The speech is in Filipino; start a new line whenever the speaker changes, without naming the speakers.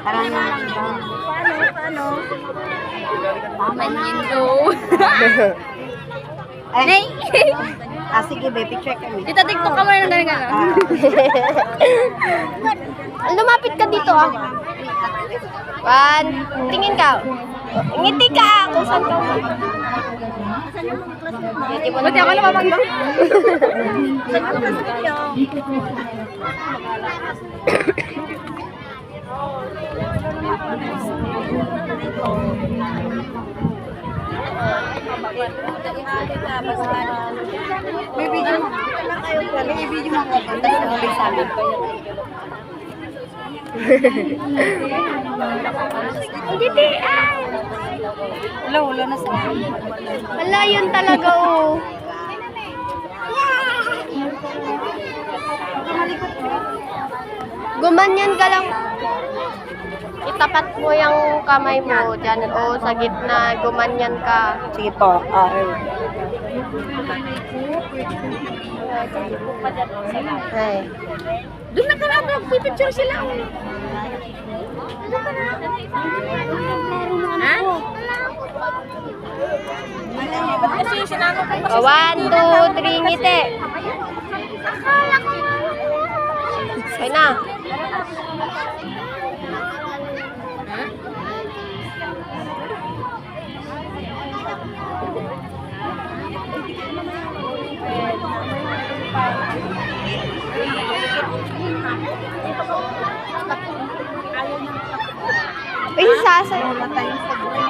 Parang paano?
Manjindo.
Ay. Sige, baby, picture kami.
Tita, TikTok ka muna ng gano'n.
Lumapit ka dito ah. Tingin ka. Ngiti ka kung saan ka.
Ba't ako lumapag doon?
May video mo. May video mo ako. Tapos nabalik sa amin.
Ngiti ah.
Wala na sa akin.
Wala yun talaga oh. Gumanyan ka lang. Itapat mo yung kamay mo dyan o sa gitna. Gumanyan ka.
Sige po.
Ay.
Doon na ka na, pipicture sila. Ha? Kasi sinama ko.
1, 2, 3, ngiti. Okay na. Uy, sasayaw na tayo sa buhay.